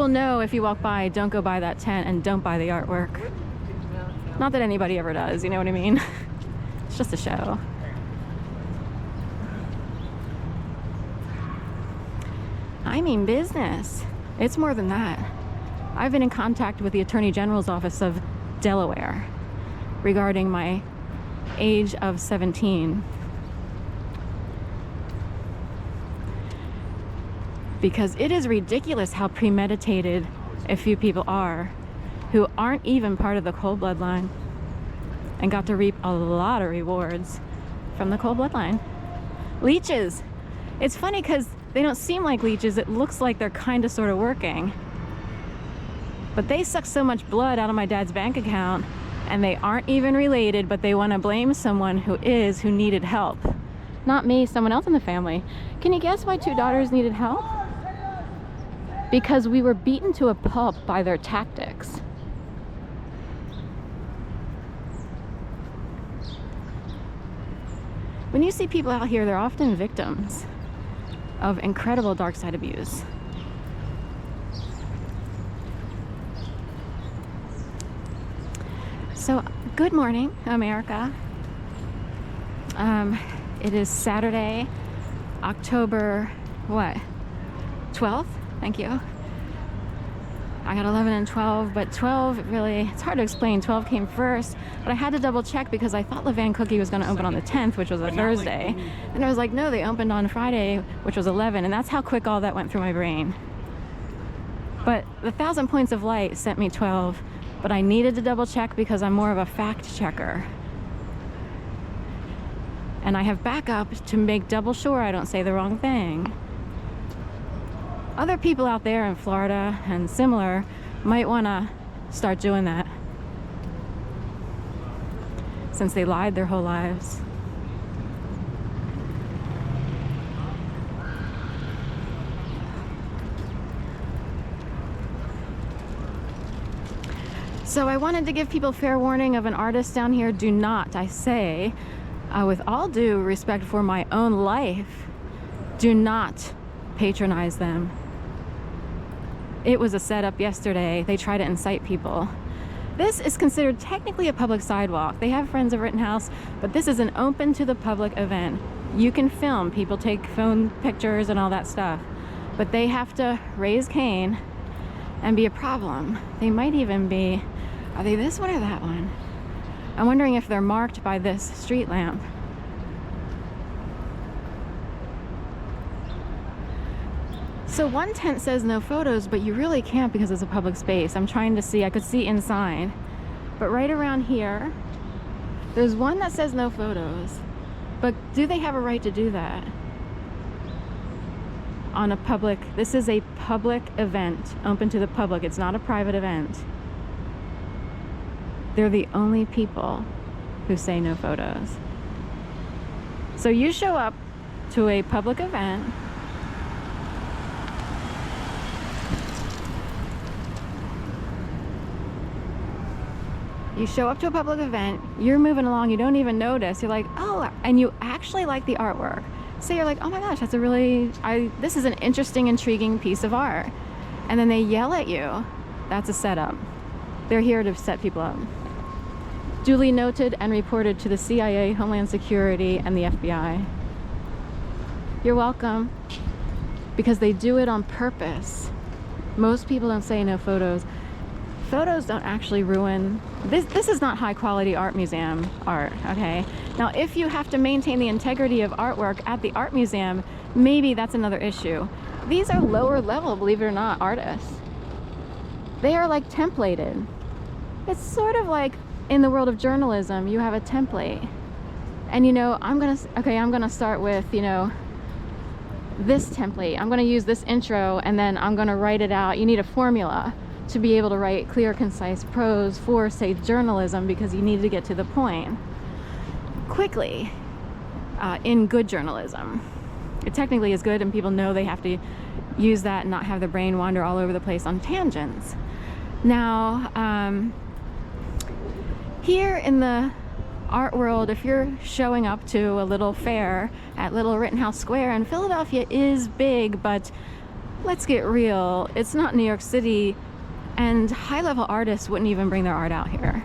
You'll know if you walk by, don't go by that tent and don't buy the artwork. Not that anybody ever does, you know what I mean? It's just a show. I mean business. It's more than that. I've been in contact with the Attorney General's office of Delaware regarding my age of 17. Because it is ridiculous how premeditated a few people are who aren't even part of the cold bloodline and got to reap a lot of rewards from the cold bloodline. Leeches. It's funny because they don't seem like leeches. It looks like they're kind of sort of working. But they suck so much blood out of my dad's bank account, and they aren't even related, but they want to blame someone who needed help. Not me, someone else in the family. Can you guess why 2 daughters needed help? Because we were beaten to a pulp by their tactics. When you see people out here, they're often victims of incredible dark side abuse. So, good morning, America. It is Saturday, October, 12th? Thank you. I got 11 and 12, but 12 really, it's hard to explain. 12 came first, but I had to double check because I thought Levan Cookie was going to open on the 10th, which was a Thursday. And I was like, no, they opened on Friday, which was 11, and that's how quick all that went through my brain. But the 1,000 Points of Light sent me 12, but I needed to double check because I'm more of a fact checker. And I have backup to make double sure I don't say the wrong thing. Other people out there in Florida and similar might want to start doing that since they lied their whole lives. So I wanted to give people fair warning of an artist down here. Do not, I say, with all due respect for my own life, do not patronize them. It was a setup yesterday. They try to incite people. This is considered technically a public sidewalk. They have Friends of Rittenhouse, but this is an open to the public event. You can film, people take phone pictures and all that stuff, but they have to raise Cain and be a problem. They might even be, are they this one or that one? I'm wondering if they're marked by this street lamp. So one tent says no photos, but you really can't because it's a public space. I'm trying to see, I could see inside. But right around here, there's one that says no photos. But do they have a right to do that? On a public, this is a public event, open to the public. It's not a private event. They're the only people who say no photos. So you show up to a public event, you're moving along, you don't even notice. You're like, oh, and you actually like the artwork. So you're like, oh my gosh, that's a really, this is an interesting, intriguing piece of art. And then they yell at you. That's a setup. They're here to set people up. Duly noted and reported to the CIA, Homeland Security, and the FBI. You're welcome. Because they do it on purpose. Most people don't say no photos. Photos don't actually ruin this is not high quality art museum art, okay? Now if you have to maintain the integrity of artwork at the art museum, maybe that's another issue. These are lower level, believe it or not, artists. They are like templated. It's sort of like in the world of journalism, you have a template. And you know, I'm gonna start with, you know, this template. I'm gonna use this intro and then I'm gonna write it out. You need a formula to be able to write clear, concise prose for, say, journalism, because you need to get to the point quickly in good journalism. It technically is good, and people know they have to use that and not have their brain wander all over the place on tangents. Now, here in the art world, if you're showing up to a little fair at Little Rittenhouse Square, and Philadelphia is big, but let's get real, it's not New York City, and high-level artists wouldn't even bring their art out here.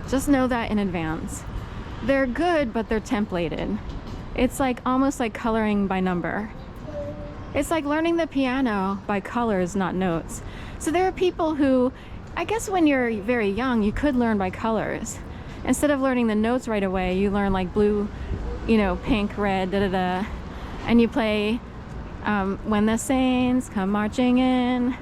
Just know that in advance. They're good, but they're templated. It's like almost like coloring by number. It's like learning the piano by colors, not notes. So there are people who, I guess when you're very young, you could learn by colors. Instead of learning the notes right away, you learn like blue, you know, pink, red, da-da-da. And you play when the saints come marching in,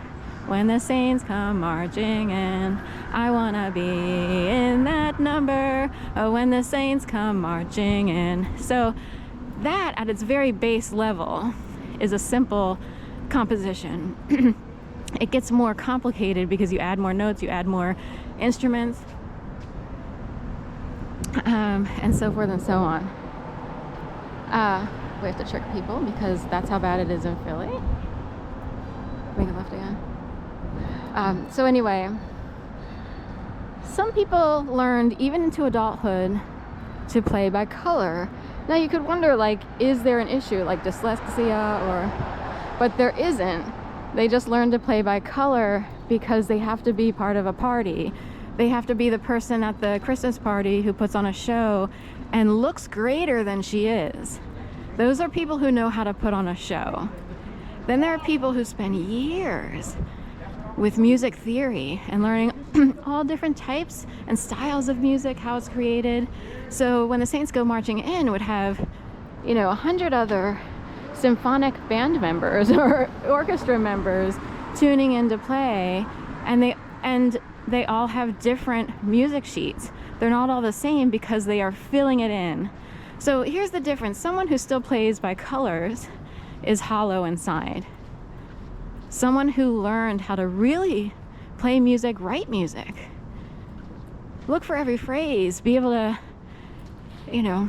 when the saints come marching in, I wanna be in that number, oh, when the saints come marching in. So that, at its very base level, is a simple composition. It gets more complicated because you add more notes, you add more instruments, and so forth and so on. We have to trick people because that's how bad it is in Philly. Make it left again. So anyway, some people learned even into adulthood to play by color. Now you could wonder, like, is there an issue like dyslexia or, but there isn't. They just learn to play by color because they have to be part of a party. They have to be the person at the Christmas party who puts on a show and looks greater than she is. Those are people who know how to put on a show. Then there are people who spend years with music theory and learning all different types and styles of music, how it's created. So when the Saints Go Marching In would have, you know, 100 other symphonic band members or orchestra members tuning in to play, and they all have different music sheets. They're not all the same because they are filling it in. So here's the difference. Someone who still plays by colors is hollow inside. Someone who learned how to really play music, write music, look for every phrase, be able to, you know,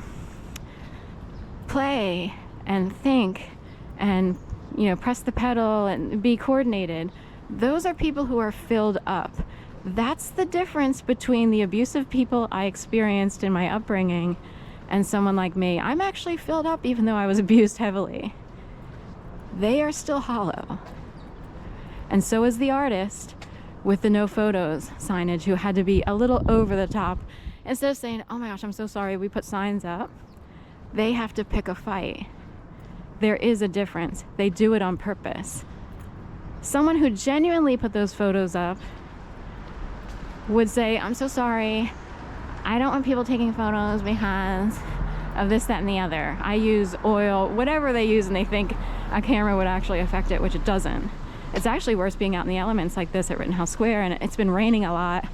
play and think and, you know, press the pedal and be coordinated. Those are people who are filled up. That's the difference between the abusive people I experienced in my upbringing and someone like me. I'm actually filled up even though I was abused heavily. They are still hollow. And so is the artist with the no photos signage, who had to be a little over the top. Instead of saying, oh my gosh, I'm so sorry, we put signs up, they have to pick a fight. There is a difference. They do it on purpose. Someone who genuinely put those photos up would say, I'm so sorry, I don't want people taking photos because of this, that, and the other. I use oil, whatever they use, and they think a camera would actually affect it, which it doesn't. It's actually worse being out in the elements like this at Rittenhouse Square, and it's been raining a lot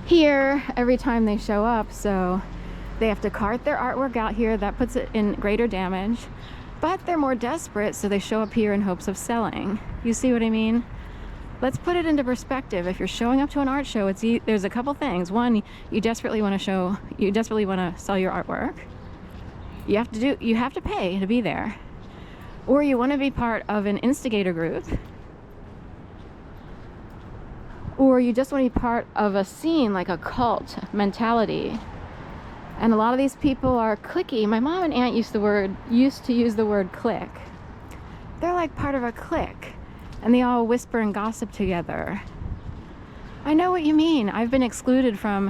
here every time they show up, so they have to cart their artwork out here. That puts it in greater damage, but they're more desperate, so they show up here in hopes of selling. You see what I mean? Let's put it into perspective. If you're showing up to an art show, there's a couple things. One, you desperately want to sell your artwork. You have to pay to be there. Or you want to be part of an instigator group, or you just want to be part of a scene, like a cult mentality. And a lot of these people are cliquey. My mom and aunt used to use the word clique. They're like part of a clique, and they all whisper and gossip together. I know what you mean. I've been excluded from